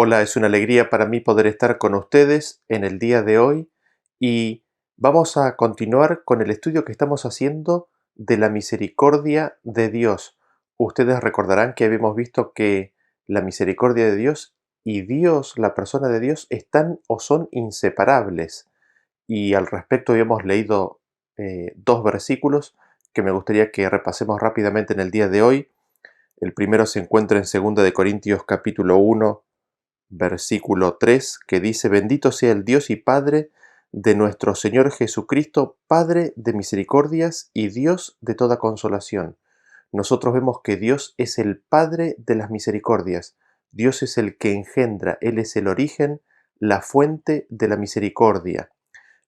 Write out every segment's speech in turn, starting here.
Hola, es una alegría para mí poder estar con ustedes en el día de hoy y vamos a continuar con el estudio que estamos haciendo de la misericordia de Dios. Ustedes recordarán que habíamos visto que la misericordia de Dios y Dios, la persona de Dios, están o son inseparables. Y al respecto habíamos leído dos versículos que me gustaría que repasemos rápidamente en el día de hoy. El primero se encuentra en 2 de Corintios capítulo 1 versículo 3, que dice: Bendito sea el Dios y Padre de nuestro Señor Jesucristo, Padre de misericordias y Dios de toda consolación. Nosotros vemos que Dios es el Padre de las misericordias. Dios es el que engendra, Él es el origen, la fuente de la misericordia.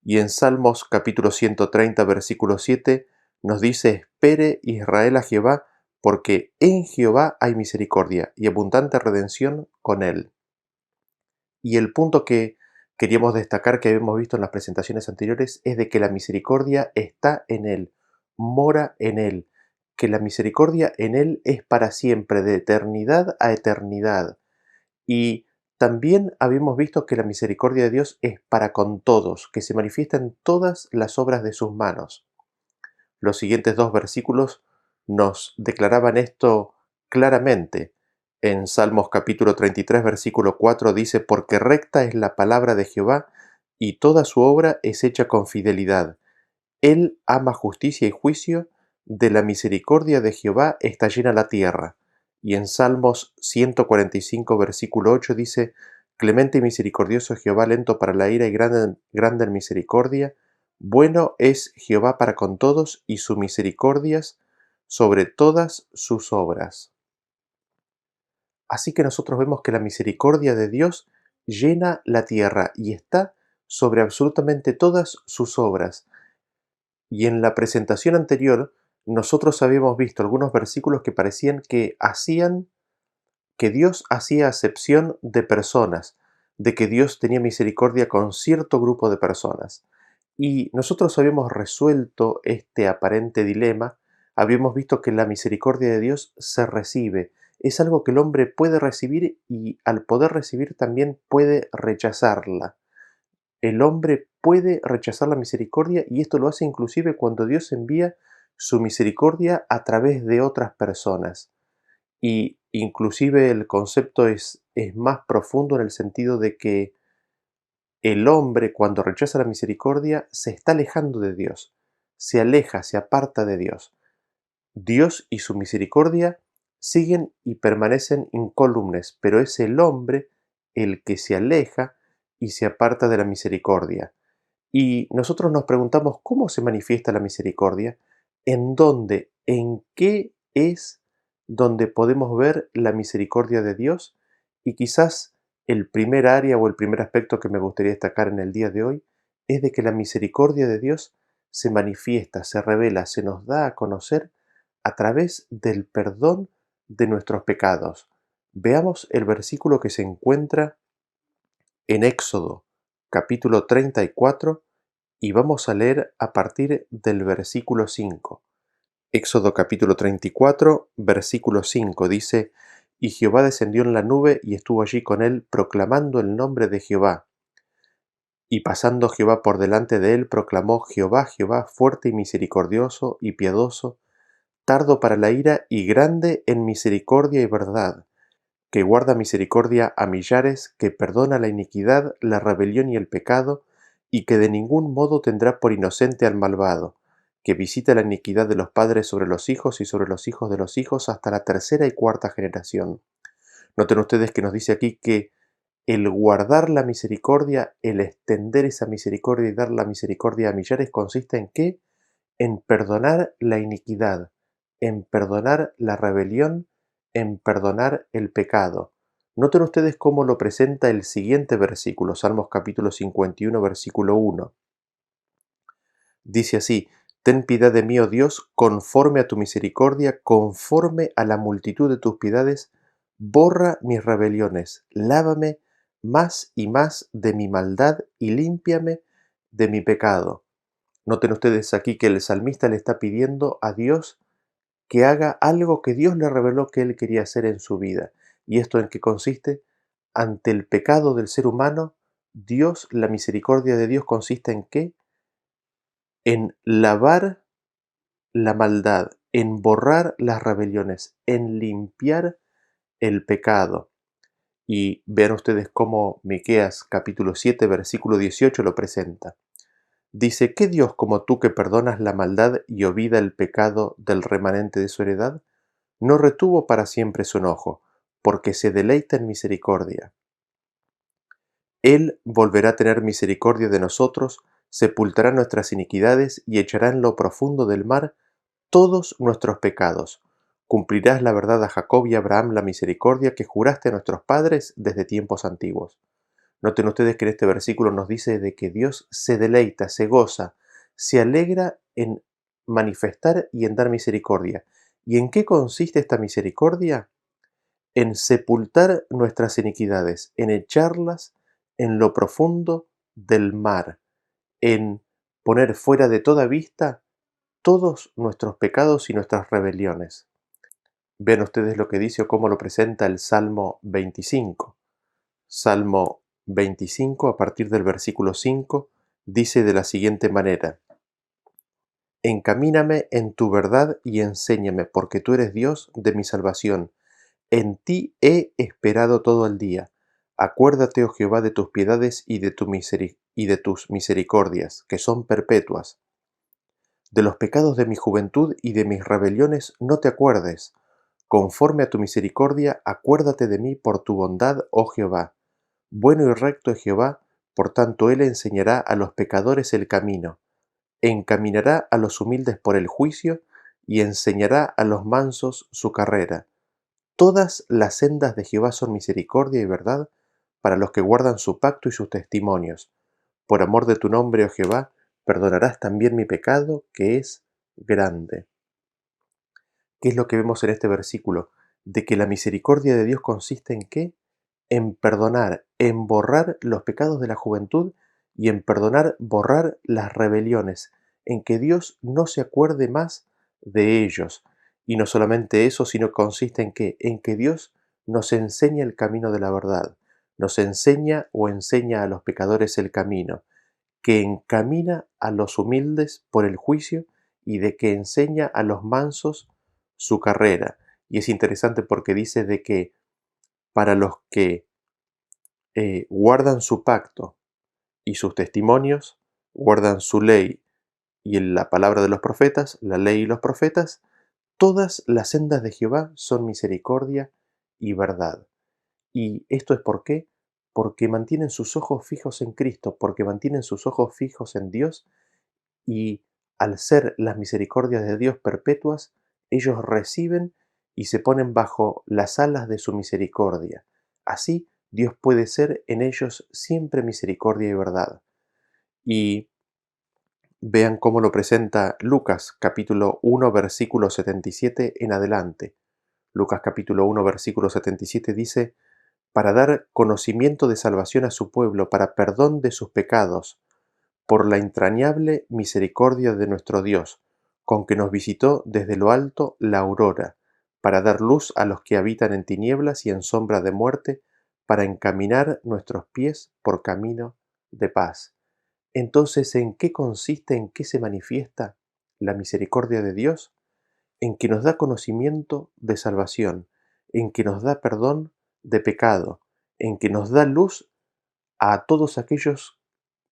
Y en Salmos capítulo 130, versículo 7, nos dice: Espere Israel a Jehová, porque en Jehová hay misericordia y abundante redención con Él. Y el punto que queríamos destacar, que habíamos visto en las presentaciones anteriores, es de que la misericordia está en Él, mora en Él, que la misericordia en Él es para siempre, de eternidad a eternidad. Y también habíamos visto que la misericordia de Dios es para con todos, que se manifiesta en todas las obras de sus manos. Los siguientes dos versículos nos declaraban esto claramente. En Salmos capítulo 33, versículo 4 dice: Porque recta es la palabra de Jehová, y toda su obra es hecha con fidelidad. Él ama justicia y juicio, de la misericordia de Jehová está llena la tierra. Y en Salmos 145, versículo 8 dice: Clemente y misericordioso Jehová, lento para la ira y grande en misericordia. Bueno es Jehová para con todos, y sus misericordias sobre todas sus obras. Así que nosotros vemos que la misericordia de Dios llena la tierra y está sobre absolutamente todas sus obras. Y en la presentación anterior, nosotros habíamos visto algunos versículos que parecían que Dios hacía acepción de personas, de que Dios tenía misericordia con cierto grupo de personas. Y nosotros habíamos resuelto este aparente dilema, habíamos visto que la misericordia de Dios se recibe, es algo que el hombre puede recibir y al poder recibir también puede rechazarla. El hombre puede rechazar la misericordia y esto lo hace inclusive cuando Dios envía su misericordia a través de otras personas. Y inclusive el concepto es más profundo en el sentido de que el hombre, cuando rechaza la misericordia, se está alejando de Dios, se aleja, se aparta de Dios. Dios y su misericordia siguen y permanecen incólumes, pero es el hombre el que se aleja y se aparta de la misericordia. Y nosotros nos preguntamos cómo se manifiesta la misericordia, en dónde, en qué es donde podemos ver la misericordia de Dios. Y quizás el primer área o el primer aspecto que me gustaría destacar en el día de hoy es de que la misericordia de Dios se manifiesta, se revela, se nos da a conocer a través del perdón de nuestros pecados. Veamos el versículo que se encuentra en Éxodo capítulo 34 y vamos a leer a partir del versículo 5. Éxodo capítulo 34, versículo 5 dice: Y Jehová descendió en la nube y estuvo allí con él, proclamando el nombre de Jehová. Y pasando Jehová por delante de él, proclamó: Jehová, Jehová, fuerte y misericordioso y piadoso, tardo para la ira y grande en misericordia y verdad, que guarda misericordia a millares, que perdona la iniquidad, la rebelión y el pecado, y que de ningún modo tendrá por inocente al malvado, que visita la iniquidad de los padres sobre los hijos y sobre los hijos de los hijos hasta la tercera y cuarta generación. Noten ustedes que nos dice aquí que el guardar la misericordia, el extender esa misericordia y dar la misericordia a millares consiste en ¿qué? En perdonar la iniquidad, en perdonar la rebelión, en perdonar el pecado. Noten ustedes cómo lo presenta el siguiente versículo, Salmos capítulo 51, versículo 1. Dice así: Ten piedad de mí, oh Dios, conforme a tu misericordia, conforme a la multitud de tus piedades, borra mis rebeliones, lávame más y más de mi maldad y límpiame de mi pecado. Noten ustedes aquí que el salmista le está pidiendo a Dios que haga algo que Dios le reveló que él quería hacer en su vida. ¿Y esto en qué consiste? ante el pecado del ser humano, la misericordia de Dios consiste en qué? En lavar la maldad, en borrar las rebeliones, en limpiar el pecado. Y vean ustedes cómo Miqueas capítulo 7 versículo 18 lo presenta. Dice: ¿qué Dios como tú que perdonas la maldad y olvida el pecado del remanente de su heredad? No retuvo para siempre su enojo, porque se deleita en misericordia. Él volverá a tener misericordia de nosotros, sepultará nuestras iniquidades y echará en lo profundo del mar todos nuestros pecados. Cumplirás la verdad a Jacob y a Abraham la misericordia que juraste a nuestros padres desde tiempos antiguos. Noten ustedes que en este versículo nos dice de que Dios se deleita, se goza, se alegra en manifestar y en dar misericordia. ¿Y en qué consiste esta misericordia? En sepultar nuestras iniquidades, en echarlas en lo profundo del mar, en poner fuera de toda vista todos nuestros pecados y nuestras rebeliones. Vean ustedes lo que dice o cómo lo presenta el Salmo 25. Salmo 25, a partir del versículo 5, dice de la siguiente manera: Encamíname en tu verdad y enséñame, porque tú eres Dios de mi salvación. En ti he esperado todo el día. Acuérdate, oh Jehová, de tus piedades y de tus misericordias, que son perpetuas. De los pecados de mi juventud y de mis rebeliones no te acuerdes. Conforme a tu misericordia, acuérdate de mí por tu bondad, oh Jehová. Bueno y recto es Jehová, por tanto él enseñará a los pecadores el camino. Encaminará a los humildes por el juicio y enseñará a los mansos su carrera. Todas las sendas de Jehová son misericordia y verdad para los que guardan su pacto y sus testimonios. Por amor de tu nombre, oh Jehová, perdonarás también mi pecado, que es grande. ¿Qué es lo que vemos en este versículo? De que la misericordia de Dios consiste en qué? En perdonar, en borrar los pecados de la juventud y en perdonar, borrar las rebeliones, en que Dios no se acuerde más de ellos. Y no solamente eso, sino consiste en qué? En que Dios nos enseña el camino de la verdad, nos enseña o enseña a los pecadores el camino, que encamina a los humildes por el juicio y de que enseña a los mansos su carrera. Y es interesante porque dice de que para los que guardan su pacto y sus testimonios, guardan su ley y en la palabra de los profetas, la ley y los profetas, todas las sendas de Jehová son misericordia y verdad. ¿Y esto es por qué? Porque mantienen sus ojos fijos en Cristo, porque mantienen sus ojos fijos en Dios y al ser las misericordias de Dios perpetuas, ellos reciben y se ponen bajo las alas de su misericordia. Así Dios puede ser en ellos siempre misericordia y verdad. Y vean cómo lo presenta Lucas capítulo 1 versículo 77 en adelante. Lucas capítulo 1 versículo 77 dice: para dar conocimiento de salvación a su pueblo, para perdón de sus pecados, por la entrañable misericordia de nuestro Dios, con que nos visitó desde lo alto la aurora, para dar luz a los que habitan en tinieblas y en sombra de muerte, para encaminar nuestros pies por camino de paz. Entonces, ¿en qué consiste, en qué se manifiesta la misericordia de Dios? En que nos da conocimiento de salvación, en que nos da perdón de pecado, en que nos da luz a todos aquellos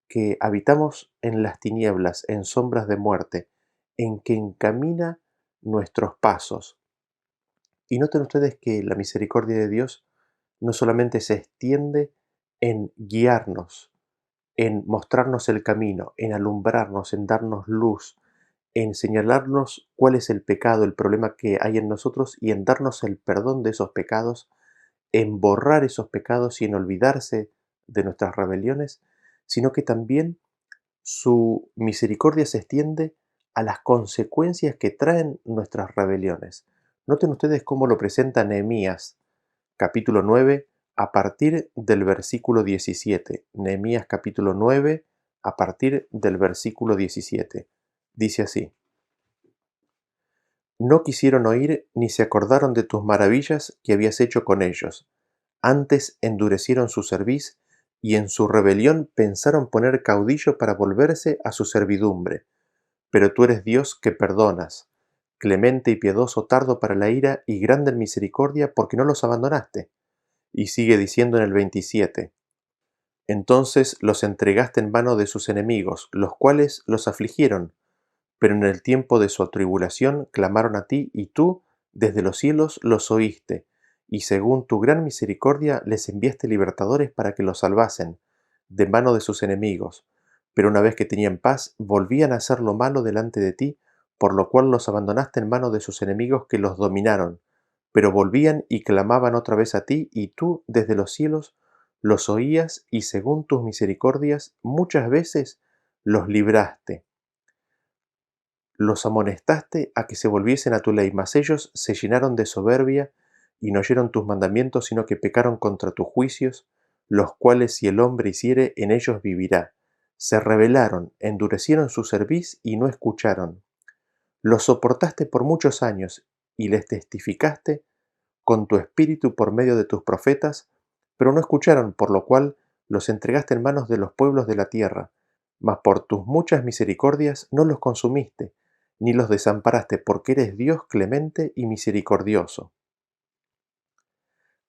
que habitamos en las tinieblas, en sombras de muerte, en que encamina nuestros pasos. Y noten ustedes que la misericordia de Dios no solamente se extiende en guiarnos, en mostrarnos el camino, en alumbrarnos, en darnos luz, en señalarnos cuál es el pecado, el problema que hay en nosotros y en darnos el perdón de esos pecados, en borrar esos pecados y en olvidarse de nuestras rebeliones, sino que también su misericordia se extiende a las consecuencias que traen nuestras rebeliones. Noten ustedes cómo lo presenta Nehemías, capítulo 9, a partir del versículo 17. Nehemías capítulo 9, a partir del versículo 17. Dice así: No quisieron oír ni se acordaron de tus maravillas que habías hecho con ellos. Antes endurecieron su cerviz y en su rebelión pensaron poner caudillo para volverse a su servidumbre. Pero tú eres Dios que perdonas, clemente y piadoso, tardo para la ira y grande en misericordia, porque no los abandonaste. Y sigue diciendo en el 27, entonces los entregaste en mano de sus enemigos, los cuales los afligieron, pero en el tiempo de su tribulación clamaron a ti, y tú desde los cielos los oíste, y según tu gran misericordia les enviaste libertadores para que los salvasen de mano de sus enemigos. Pero una vez que tenían paz, volvían a hacer lo malo delante de ti, por lo cual los abandonaste en mano de sus enemigos que los dominaron. Pero volvían y clamaban otra vez a ti, y tú desde los cielos los oías, y según tus misericordias muchas veces los libraste. Los amonestaste a que se volviesen a tu ley, mas ellos se llenaron de soberbia y no oyeron tus mandamientos, sino que pecaron contra tus juicios, los cuales si el hombre hiciere, en ellos vivirá. Se rebelaron, endurecieron su cerviz y no escucharon. Los soportaste por muchos años y les testificaste con tu espíritu por medio de tus profetas, pero no escucharon, por lo cual los entregaste en manos de los pueblos de la tierra. Mas por tus muchas misericordias no los consumiste, ni los desamparaste, porque eres Dios clemente y misericordioso.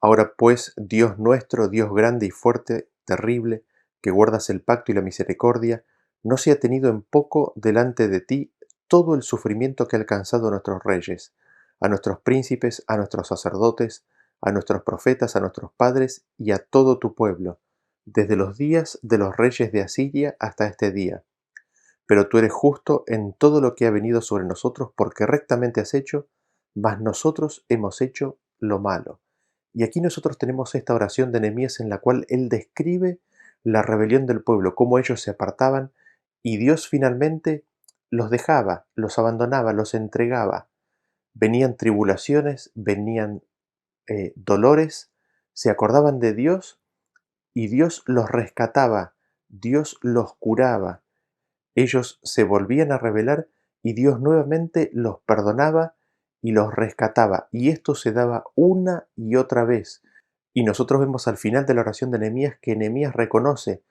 Ahora pues, Dios nuestro, Dios grande y fuerte, terrible, que guardas el pacto y la misericordia, no sea tenido en poco delante de ti todo el sufrimiento que ha alcanzado a nuestros reyes, a nuestros príncipes, a nuestros sacerdotes, a nuestros profetas, a nuestros padres y a todo tu pueblo, desde los días de los reyes de Asiria hasta este día. Pero tú eres justo en todo lo que ha venido sobre nosotros, porque rectamente has hecho, mas nosotros hemos hecho lo malo. Y aquí nosotros tenemos esta oración de Nehemías en la cual él describe la rebelión del pueblo, cómo ellos se apartaban y Dios finalmente los dejaba, los abandonaba, los entregaba. Venían tribulaciones, venían dolores, se acordaban de Dios y Dios los rescataba, Dios los curaba. Ellos se volvían a rebelar y Dios nuevamente los perdonaba y los rescataba. Y esto se daba una y otra vez. Y nosotros vemos al final de la oración de Nehemías que Nehemías reconoce,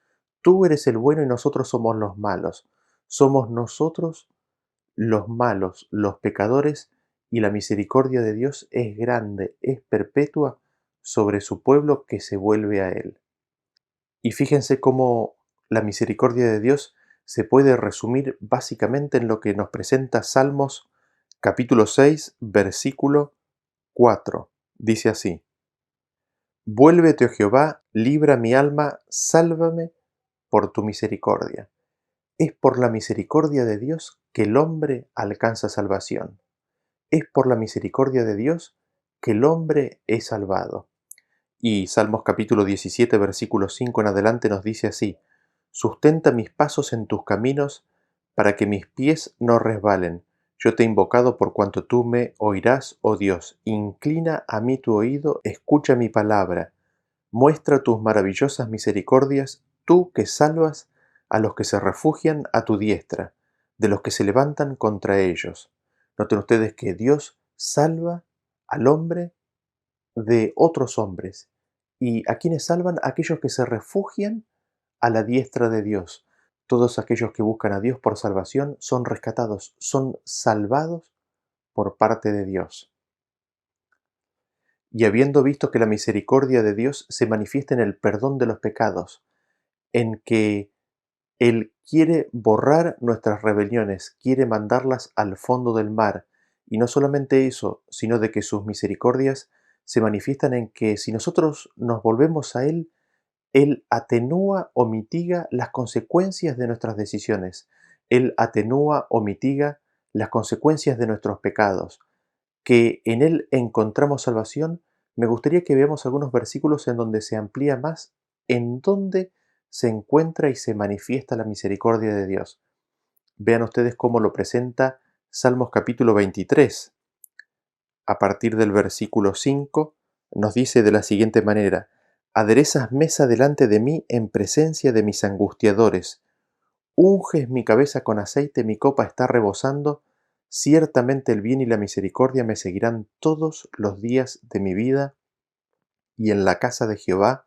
tú eres el bueno y nosotros somos los malos. Somos nosotros los malos, los pecadores, y la misericordia de Dios es grande, es perpetua sobre su pueblo que se vuelve a él. Y fíjense cómo la misericordia de Dios se puede resumir básicamente en lo que nos presenta Salmos capítulo 6, versículo 4. Dice así, vuélvete, oh Jehová, libra mi alma, sálvame por tu misericordia. Es por la misericordia de Dios que el hombre alcanza salvación. Es por la misericordia de Dios que el hombre es salvado. Y Salmos capítulo 17, versículo 5 en adelante nos dice así, sustenta mis pasos en tus caminos, para que mis pies no resbalen. Yo te he invocado por cuanto tú me oirás, oh Dios. Inclina a mí tu oído, escucha mi palabra. Muestra tus maravillosas misericordias, tú que salvas a los que se refugian a tu diestra, de los que se levantan contra ellos. Noten ustedes que Dios salva al hombre de otros hombres. ¿Y a quienes salvan? Aquellos que se refugian a la diestra de Dios. Todos aquellos que buscan a Dios por salvación son rescatados, son salvados por parte de Dios. Y habiendo visto que la misericordia de Dios se manifiesta en el perdón de los pecados, en que Él quiere borrar nuestras rebeliones, quiere mandarlas al fondo del mar, y no solamente eso, sino de que sus misericordias se manifiestan en que si nosotros nos volvemos a Él atenúa o mitiga las consecuencias de nuestras decisiones. Él atenúa o mitiga las consecuencias de nuestros pecados. Que en Él encontramos salvación, me gustaría que veamos algunos versículos en donde se amplía más en dónde se encuentra y se manifiesta la misericordia de Dios. Vean ustedes cómo lo presenta Salmos capítulo 23. A partir del versículo 5 nos dice de la siguiente manera, aderezas mesa delante de mí en presencia de mis angustiadores, unges mi cabeza con aceite, mi copa está rebosando, ciertamente el bien y la misericordia me seguirán todos los días de mi vida, y en la casa de Jehová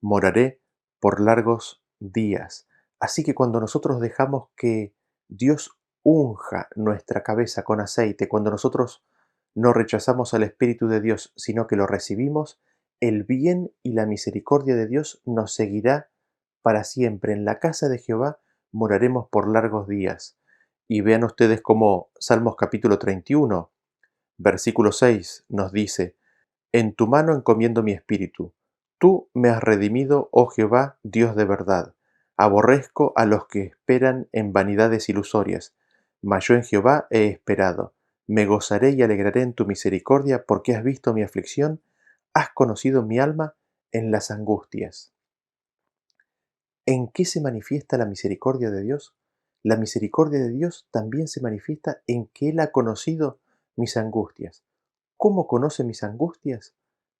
moraré por largos días. Así que cuando nosotros dejamos que Dios unja nuestra cabeza con aceite, cuando nosotros no rechazamos al Espíritu de Dios, sino que lo recibimos, el bien y la misericordia de Dios nos seguirá para siempre. En la casa de Jehová moraremos por largos días. Y vean ustedes cómo Salmos capítulo 31, versículo 6 nos dice: en tu mano encomiendo mi espíritu. Tú me has redimido, oh Jehová, Dios de verdad. Aborrezco a los que esperan en vanidades ilusorias, mas yo en Jehová he esperado. Me gozaré y alegraré en tu misericordia, porque has visto mi aflicción, has conocido mi alma en las angustias. ¿En qué se manifiesta la misericordia de Dios? La misericordia de Dios también se manifiesta en que Él ha conocido mis angustias. ¿Cómo conoce mis angustias?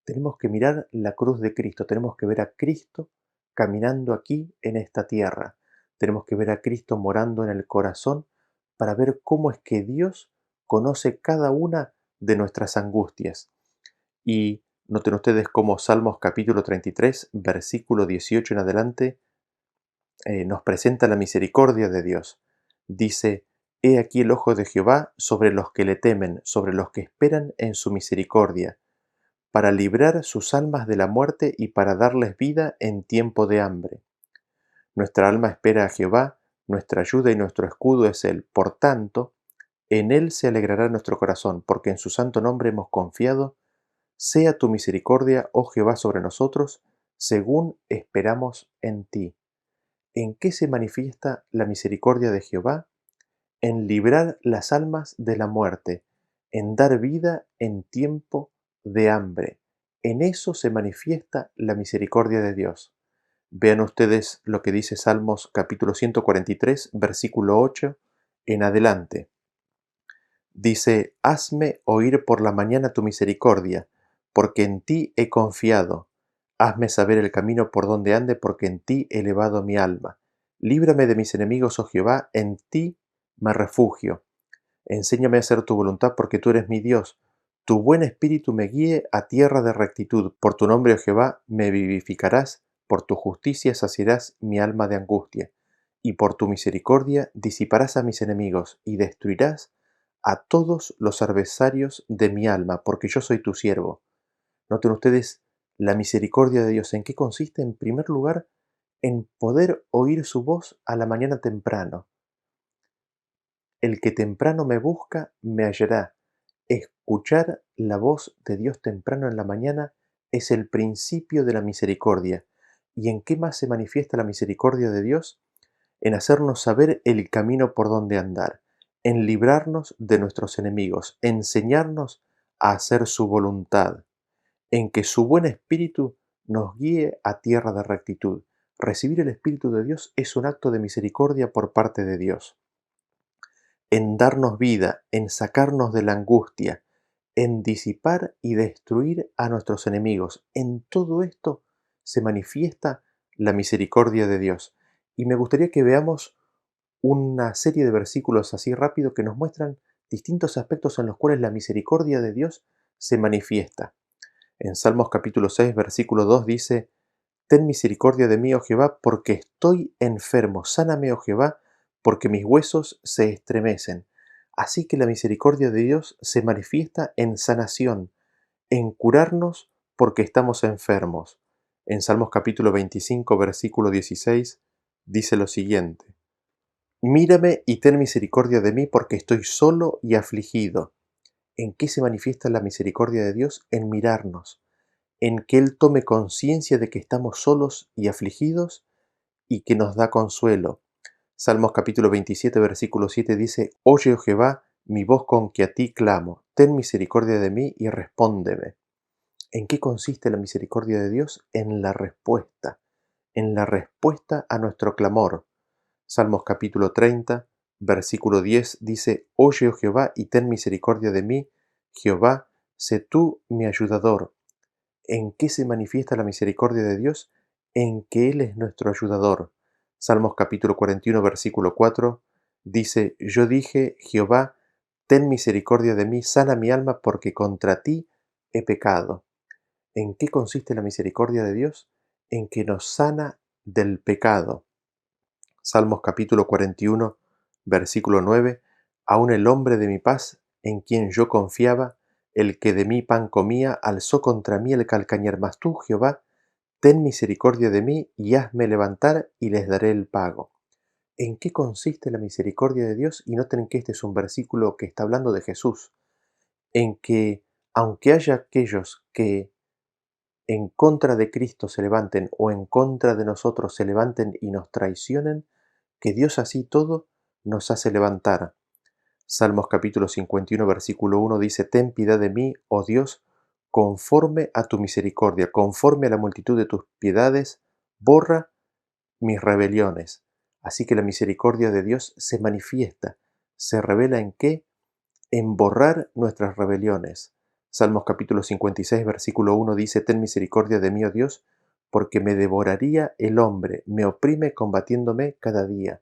Tenemos que mirar la cruz de Cristo, tenemos que ver a Cristo caminando aquí en esta tierra, tenemos que ver a Cristo morando en el corazón para ver cómo es que Dios conoce cada una de nuestras angustias. Y noten ustedes cómo Salmos capítulo 33, versículo 18 en adelante, nos presenta la misericordia de Dios. Dice: He aquí el ojo de Jehová sobre los que le temen, sobre los que esperan en su misericordia, para librar sus almas de la muerte y para darles vida en tiempo de hambre. Nuestra alma espera a Jehová, nuestra ayuda y nuestro escudo es Él. Por tanto, en Él se alegrará nuestro corazón, porque en su santo nombre hemos confiado. Sea tu misericordia, oh Jehová, sobre nosotros, según esperamos en ti. ¿En qué se manifiesta la misericordia de Jehová? En librar las almas de la muerte, en dar vida en tiempo de hambre. En eso se manifiesta la misericordia de Dios. Vean ustedes lo que dice Salmos capítulo 143, versículo 8 en adelante. Dice: Hazme oír por la mañana tu misericordia, porque en ti he confiado. Hazme saber el camino por donde ande, porque en ti he elevado mi alma. Líbrame de mis enemigos, oh Jehová, en ti me refugio. Enséñame a hacer tu voluntad, porque tú eres mi Dios. Tu buen espíritu me guíe a tierra de rectitud. Por tu nombre, oh Jehová, me vivificarás. Por tu justicia saciarás mi alma de angustia. Y por tu misericordia disiparás a mis enemigos y destruirás a todos los adversarios de mi alma, porque yo soy tu siervo. Noten ustedes la misericordia de Dios. ¿En qué consiste? En primer lugar, en poder oír su voz a la mañana temprano. El que temprano me busca, me hallará. Escuchar la voz de Dios temprano en la mañana es el principio de la misericordia. ¿Y en qué más se manifiesta la misericordia de Dios? En hacernos saber el camino por donde andar, en librarnos de nuestros enemigos, enseñarnos a hacer su voluntad, en que su buen espíritu nos guíe a tierra de rectitud. Recibir el Espíritu de Dios es un acto de misericordia por parte de Dios, en darnos vida, en sacarnos de la angustia, en disipar y destruir a nuestros enemigos. En todo esto se manifiesta la misericordia de Dios. Y me gustaría que veamos una serie de versículos así rápido que nos muestran distintos aspectos en los cuales la misericordia de Dios se manifiesta. En Salmos capítulo 6, versículo 2 dice: Ten misericordia de mí, oh Jehová, porque estoy enfermo. Sáname, oh Jehová, porque mis huesos se estremecen. Así que la misericordia de Dios se manifiesta en sanación, en curarnos porque estamos enfermos. En Salmos capítulo 25, versículo 16, dice lo siguiente: Mírame y ten misericordia de mí, porque estoy solo y afligido. ¿En qué se manifiesta la misericordia de Dios? En mirarnos, en que Él tome conciencia de que estamos solos y afligidos y que nos da consuelo. Salmos capítulo 27, versículo 7 dice: Oye, oh Jehová, mi voz con que a ti clamo, ten misericordia de mí y respóndeme. ¿En qué consiste la misericordia de Dios? En la respuesta a nuestro clamor. Salmos capítulo 30, versículo 10 dice: Oye, oh Jehová, y ten misericordia de mí, Jehová, sé tú mi ayudador. ¿En qué se manifiesta la misericordia de Dios? En que Él es nuestro ayudador. Salmos capítulo 41, versículo 4 dice: Yo dije: Jehová, ten misericordia de mí, sana mi alma, porque contra ti he pecado. ¿En qué consiste la misericordia de Dios? En que nos sana del pecado. Salmos capítulo 41, versículo 9. Aun el hombre de mi paz, en quien yo confiaba, el que de mí pan comía, alzó contra mí el calcañar. Mas tú, Jehová, ten misericordia de mí y hazme levantar y les daré el pago. ¿En qué consiste la misericordia de Dios? Y noten que este es un versículo que está hablando de Jesús, en que aunque haya aquellos que en contra de Cristo se levanten o en contra de nosotros se levanten y nos traicionen, que Dios así todo nos hace levantar. Salmos capítulo 51, versículo 1 dice, Ten piedad de mí, oh Dios, conforme a tu misericordia, conforme a la multitud de tus piedades, borra mis rebeliones. Así que la misericordia de Dios se manifiesta, se revela en qué, en borrar nuestras rebeliones. Salmos capítulo 56, versículo 1 dice, Ten misericordia de mí, oh Dios, porque me devoraría el hombre, me oprime combatiéndome cada día.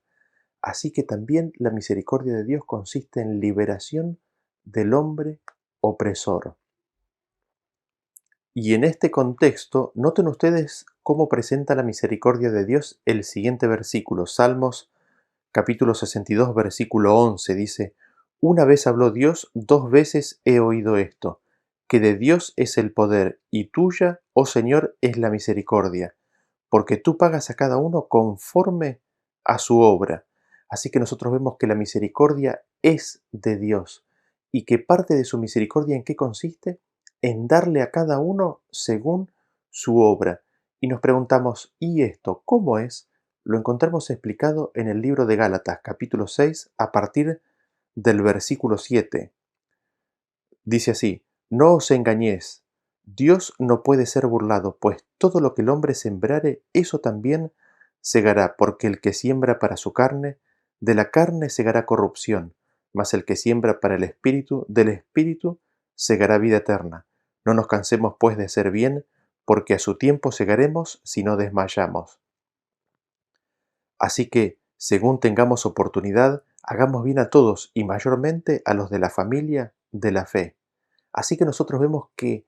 Así que también la misericordia de Dios consiste en liberación del hombre opresor. Y en este contexto, noten ustedes cómo presenta la misericordia de Dios el siguiente versículo, Salmos capítulo 62, versículo 11, dice, Una vez habló Dios, dos veces he oído esto, que de Dios es el poder, y tuya, oh Señor, es la misericordia, porque tú pagas a cada uno conforme a su obra. Así que nosotros vemos que la misericordia es de Dios, y que parte de su misericordia ¿en qué consiste? En darle a cada uno según su obra. Y nos preguntamos, ¿y esto cómo es? Lo encontramos explicado en el libro de Gálatas, capítulo 6, a partir del versículo 7. Dice así, No os engañéis, Dios no puede ser burlado, pues todo lo que el hombre sembrare, eso también segará, porque el que siembra para su carne, de la carne segará corrupción, mas el que siembra para el Espíritu, del Espíritu segará vida eterna. No nos cansemos pues de hacer bien, porque a su tiempo segaremos si no desmayamos. Así que, según tengamos oportunidad, hagamos bien a todos y mayormente a los de la familia de la fe. Así que nosotros vemos que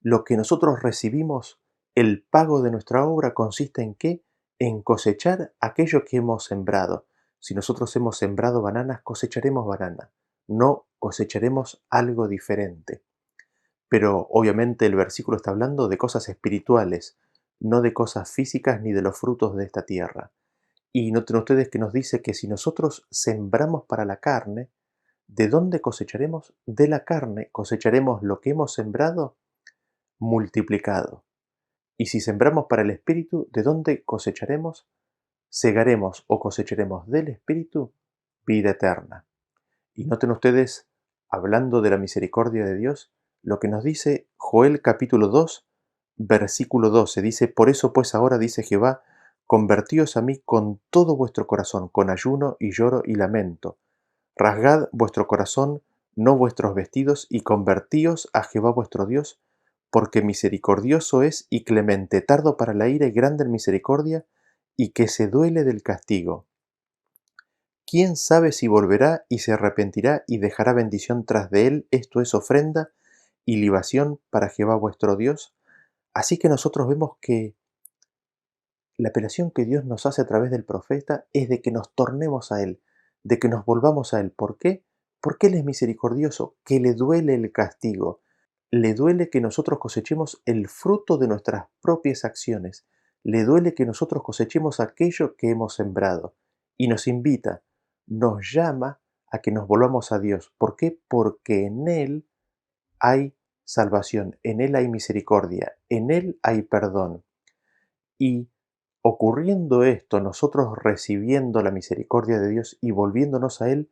lo que nosotros recibimos, el pago de nuestra obra consiste en qué? En cosechar aquello que hemos sembrado. Si nosotros hemos sembrado bananas, cosecharemos banana. No cosecharemos algo diferente. Pero obviamente el versículo está hablando de cosas espirituales, no de cosas físicas ni de los frutos de esta tierra. Y noten ustedes que nos dice que si nosotros sembramos para la carne, ¿de dónde cosecharemos? De la carne cosecharemos lo que hemos sembrado multiplicado. Y si sembramos para el Espíritu, ¿de dónde cosecharemos? Segaremos o cosecharemos del Espíritu vida eterna. Y noten ustedes, hablando de la misericordia de Dios, lo que nos dice Joel capítulo 2, versículo 12. Dice, Por eso pues ahora dice Jehová, convertíos a mí con todo vuestro corazón, con ayuno y lloro y lamento. Rasgad vuestro corazón, no vuestros vestidos, y convertíos a Jehová vuestro Dios, porque misericordioso es y clemente, tardo para la ira y grande en misericordia, y que se duele del castigo. ¿Quién sabe si volverá y se arrepentirá y dejará bendición tras de él? Esto es ofrenda y libación para Jehová vuestro Dios. Así que nosotros vemos que la apelación que Dios nos hace a través del profeta es de que nos tornemos a Él, de que nos volvamos a Él. ¿Por qué? Porque Él es misericordioso, que le duele el castigo, le duele que nosotros cosechemos el fruto de nuestras propias acciones, le duele que nosotros cosechemos aquello que hemos sembrado y nos invita, nos llama a que nos volvamos a Dios. ¿Por qué? Porque en Él hay salvación, en Él hay misericordia, en Él hay perdón. Y ocurriendo esto, nosotros recibiendo la misericordia de Dios y volviéndonos a Él,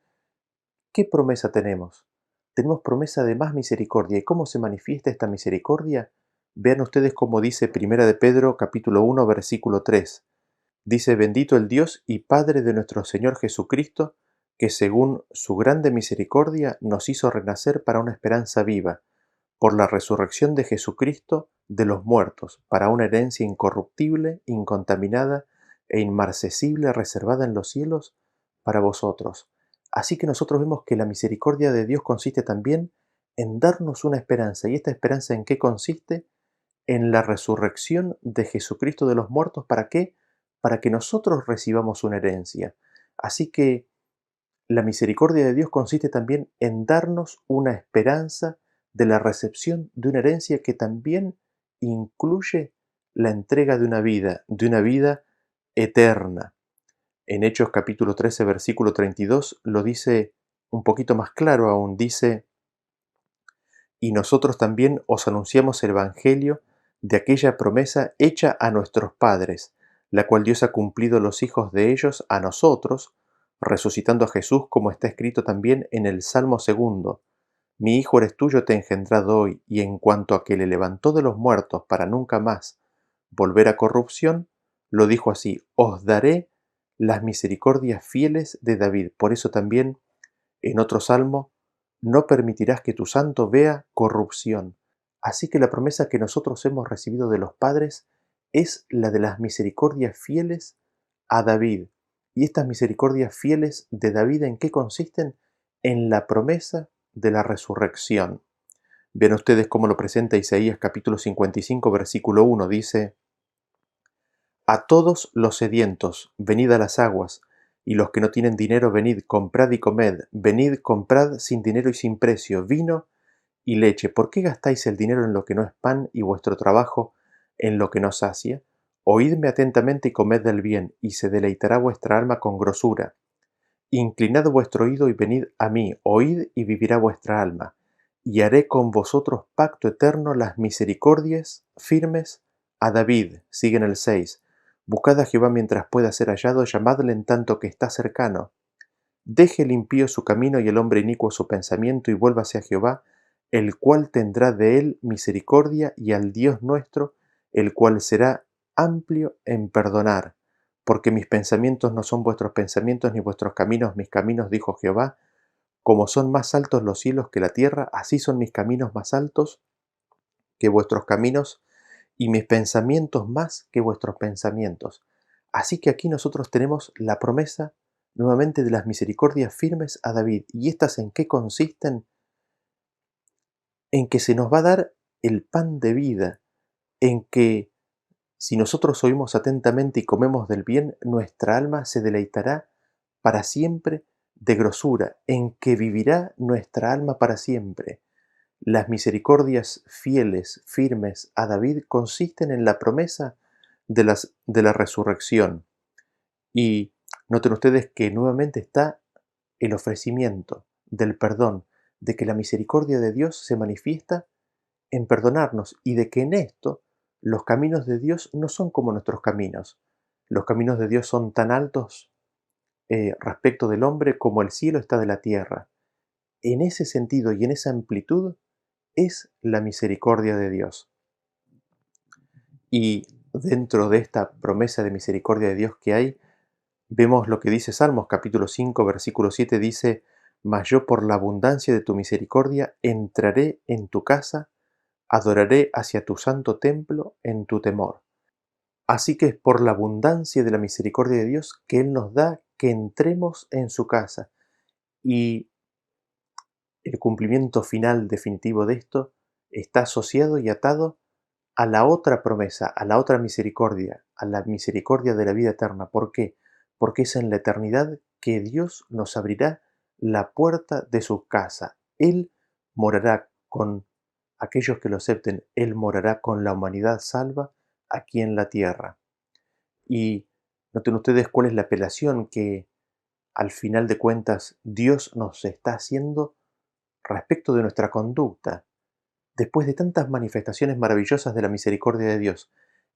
¿qué promesa tenemos? Tenemos promesa de más misericordia. ¿Y cómo se manifiesta esta misericordia? Vean ustedes cómo dice Primera de Pedro capítulo 1 versículo 3. Dice, bendito el Dios y Padre de nuestro Señor Jesucristo, que según su grande misericordia nos hizo renacer para una esperanza viva por la resurrección de Jesucristo de los muertos, para una herencia incorruptible, incontaminada e inmarcesible reservada en los cielos para vosotros. Así que nosotros vemos que la misericordia de Dios consiste también en darnos una esperanza. ¿Y esta esperanza en qué consiste? en la resurrección de Jesucristo de los muertos. ¿Para qué? Para que nosotros recibamos una herencia. Así que la misericordia de Dios consiste también en darnos una esperanza de la recepción de una herencia que también incluye la entrega de una vida eterna. En Hechos capítulo 13, versículo 32 lo dice un poquito más claro aún, dice: y nosotros también os anunciamos el Evangelio de aquella promesa hecha a nuestros padres, la cual Dios ha cumplido los hijos de ellos a nosotros, resucitando a Jesús, como está escrito también en el Salmo segundo: mi hijo eres tú, yo te he engendrado hoy. Y en cuanto a que le levantó de los muertos para nunca más volver a corrupción, lo dijo así: os daré las misericordias fieles de David. Por eso también en otro salmo: no permitirás que tu santo vea corrupción. Así que la promesa que nosotros hemos recibido de los padres es la de las misericordias fieles a David. ¿Y estas misericordias fieles de David en qué consisten? En la promesa de la resurrección. Vean ustedes cómo lo presenta Isaías capítulo 55, versículo 1. Dice: a todos los sedientos, venid a las aguas, y los que no tienen dinero, venid, comprad y comed, venid, comprad sin dinero y sin precio, vino y leche. ¿Por qué gastáis el dinero en lo que no es pan y vuestro trabajo en lo que no sacia? Oídme atentamente y comed del bien, y se deleitará vuestra alma con grosura. Inclinad vuestro oído y venid a mí, oíd y vivirá vuestra alma, y haré con vosotros pacto eterno, las misericordias firmes a David. Sigue en el 6. Buscad a Jehová mientras pueda ser hallado, llamadle en tanto que está cercano. Deje el impío su camino y el hombre inicuo su pensamiento, y vuélvase a Jehová, el cual tendrá de él misericordia, y al Dios nuestro, el cual será amplio en perdonar. Porque mis pensamientos no son vuestros pensamientos, ni vuestros caminos mis caminos, dijo Jehová. Como son más altos los cielos que la tierra, así son mis caminos más altos que vuestros caminos, y mis pensamientos más que vuestros pensamientos. Así que aquí nosotros tenemos la promesa nuevamente de las misericordias firmes a David. ¿Y estas en qué consisten? En que se nos va a dar el pan de vida, en que si nosotros oímos atentamente y comemos del bien, nuestra alma se deleitará para siempre de grosura, en que vivirá nuestra alma para siempre. Las misericordias fieles, firmes a David consisten en la promesa de la resurrección. Y noten ustedes que nuevamente está el ofrecimiento del perdón, de que la misericordia de Dios se manifiesta en perdonarnos y de que en esto los caminos de Dios no son como nuestros caminos. Los caminos de Dios son tan altos respecto del hombre como el cielo está de la tierra. En ese sentido y en esa amplitud es la misericordia de Dios. Y dentro de esta promesa de misericordia de Dios que hay, vemos lo que dice Salmos capítulo 5, versículo 7, dice: mas yo por la abundancia de tu misericordia entraré en tu casa, adoraré hacia tu santo templo en tu temor. Así que es por la abundancia de la misericordia de Dios que Él nos da que entremos en su casa. Y el cumplimiento final definitivo de esto está asociado y atado a la otra promesa, a la otra misericordia, a la misericordia de la vida eterna. ¿Por qué? Porque es en la eternidad que Dios nos abrirá la puerta de su casa. Él morará con aquellos que lo acepten, Él morará con la humanidad salva aquí en la tierra. Y noten ustedes cuál es la apelación que al final de cuentas Dios nos está haciendo respecto de nuestra conducta. Después de tantas manifestaciones maravillosas de la misericordia de Dios,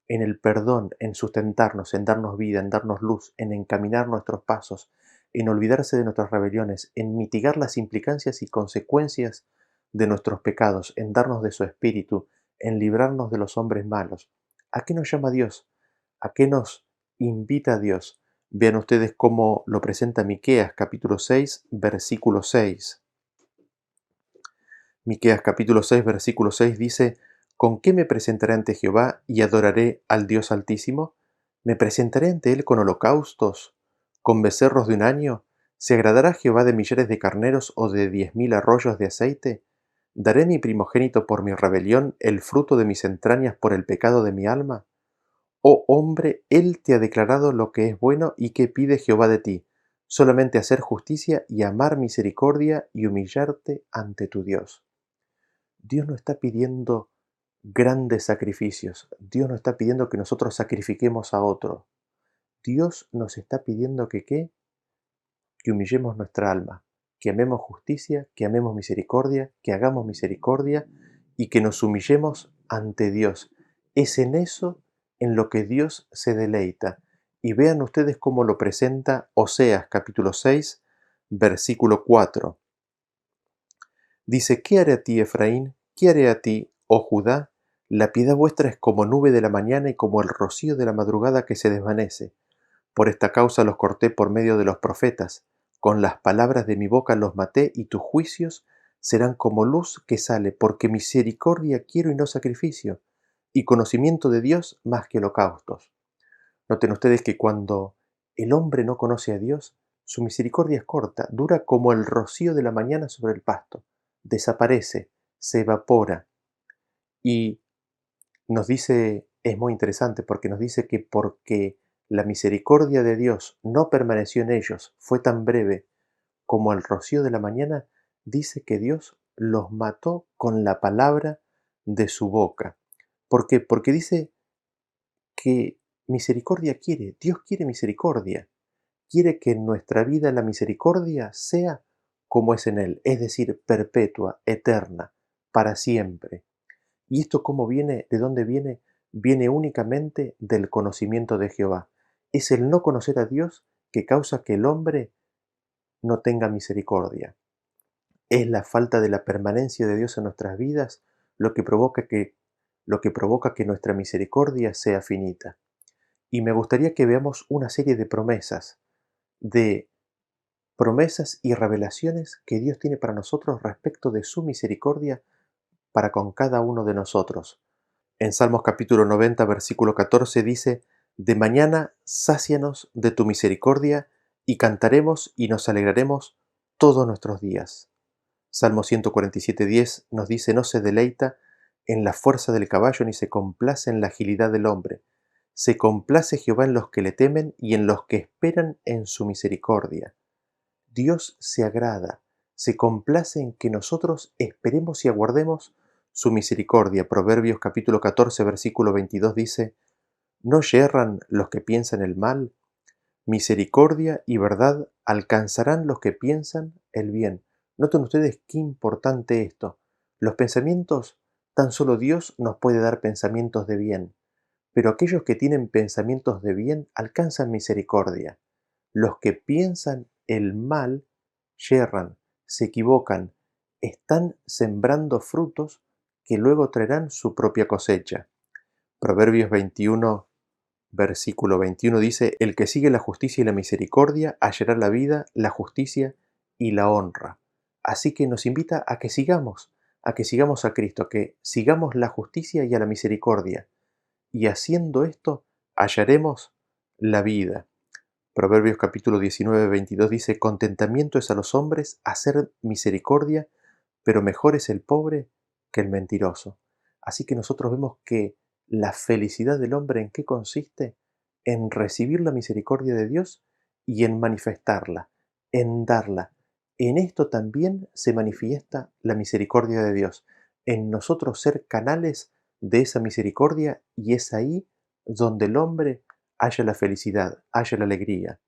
en el perdón, en sustentarnos, en darnos vida, en darnos luz, en encaminar nuestros pasos, en olvidarse de nuestras rebeliones, en mitigar las implicancias y consecuencias de nuestros pecados, en darnos de su espíritu, en librarnos de los hombres malos. ¿A qué nos llama Dios? ¿A qué nos invita Dios? Vean ustedes cómo lo presenta Miqueas capítulo 6, versículo 6. Miqueas capítulo 6, versículo 6 dice: ¿con qué me presentaré ante Jehová y adoraré al Dios Altísimo? ¿Me presentaré ante él con holocaustos, con becerros de un año? ¿Se agradará Jehová de millares de carneros o de 10.000 arroyos de aceite? ¿Daré mi primogénito por mi rebelión, el fruto de mis entrañas por el pecado de mi alma? Oh hombre, él te ha declarado lo que es bueno y que pide Jehová de ti, solamente hacer justicia y amar misericordia y humillarte ante tu Dios. Dios no está pidiendo grandes sacrificios. Dios no está pidiendo que nosotros sacrifiquemos a otro. Dios nos está pidiendo que ¿qué? Que humillemos nuestra alma, que amemos justicia, que amemos misericordia, que hagamos misericordia y que nos humillemos ante Dios. Es en eso en lo que Dios se deleita. Y vean ustedes cómo lo presenta Oseas capítulo 6, versículo 4. Dice, ¿qué haré a ti, Efraín? ¿Qué haré a ti, oh Judá? La piedad vuestra es como nube de la mañana y como el rocío de la madrugada que se desvanece. Por esta causa los corté por medio de los profetas. Con las palabras de mi boca los maté, y tus juicios serán como luz que sale, porque misericordia quiero y no sacrificio, y conocimiento de Dios más que holocaustos. Noten ustedes que cuando el hombre no conoce a Dios, su misericordia es corta, dura como el rocío de la mañana sobre el pasto, desaparece, se evapora. Y nos dice, es muy interesante porque nos dice que porque la misericordia de Dios no permaneció en ellos, fue tan breve como el rocío de la mañana, dice que Dios los mató con la palabra de su boca. ¿Por qué? Porque dice que misericordia quiere, Dios quiere misericordia, quiere que en nuestra vida la misericordia sea como es en Él, es decir, perpetua, eterna, para siempre. ¿Y esto cómo viene? ¿De dónde viene? Viene únicamente del conocimiento de Jehová. Es el no conocer a Dios que causa que el hombre no tenga misericordia. Es la falta de la permanencia de Dios en nuestras vidas lo que provoca que nuestra misericordia sea finita. Y me gustaría que veamos una serie de promesas y revelaciones que Dios tiene para nosotros respecto de su misericordia para con cada uno de nosotros. En Salmos capítulo 90, versículo 14 dice, de mañana sácianos de tu misericordia y cantaremos y nos alegraremos todos nuestros días. Salmo 147:10 nos dice, no se deleita en la fuerza del caballo ni se complace en la agilidad del hombre. Se complace Jehová en los que le temen y en los que esperan en su misericordia. Dios se agrada, se complace en que nosotros esperemos y aguardemos su misericordia. Proverbios capítulo 14, versículo 22 dice, ¿no yerran los que piensan el mal? Misericordia y verdad alcanzarán los que piensan el bien. Noten ustedes qué importante esto. Los pensamientos, tan solo Dios nos puede dar pensamientos de bien, pero aquellos que tienen pensamientos de bien alcanzan misericordia. Los que piensan el mal yerran, se equivocan, están sembrando frutos que luego traerán su propia cosecha. Proverbios 21, versículo 21 dice, el que sigue la justicia y la misericordia hallará la vida, la justicia y la honra. Así que nos invita a que sigamos a Cristo, que sigamos la justicia y a la misericordia. Y haciendo esto, hallaremos la vida. Proverbios capítulo 19, 22 dice, contentamiento es a los hombres hacer misericordia, pero mejor es el pobre que el mentiroso. Así que nosotros vemos que la felicidad del hombre ¿en qué consiste? En recibir la misericordia de Dios y en manifestarla, en darla. En esto también se manifiesta la misericordia de Dios, en nosotros ser canales de esa misericordia y es ahí donde el hombre haya la felicidad, haya la alegría.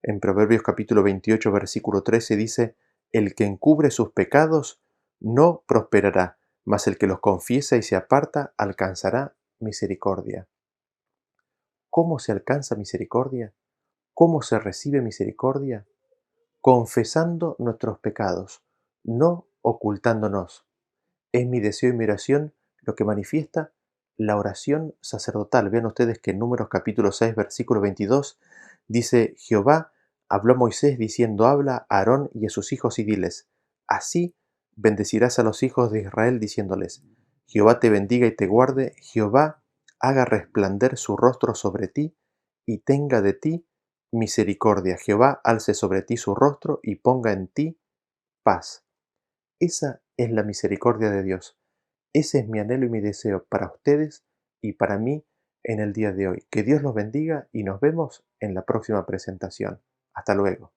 En Proverbios capítulo 28, versículo 13 dice, el que encubre sus pecados no prosperará, mas el que los confiesa y se aparta alcanzará misericordia. ¿Cómo se alcanza misericordia? ¿Cómo se recibe misericordia? Confesando nuestros pecados, no ocultándonos. Es mi deseo y mi oración lo que manifiesta la oración sacerdotal. Vean ustedes que en Números capítulo 6, versículo 22 dice, Jehová habló a Moisés diciendo, habla a Aarón y a sus hijos y diles, así bendecirás a los hijos de Israel diciéndoles, Jehová te bendiga y te guarde, Jehová haga resplandecer su rostro sobre ti y tenga de ti misericordia, Jehová alce sobre ti su rostro y ponga en ti paz. Esa es la misericordia de Dios. Ese es mi anhelo y mi deseo para ustedes y para mí en el día de hoy. Que Dios los bendiga y nos vemos en la próxima presentación. Hasta luego.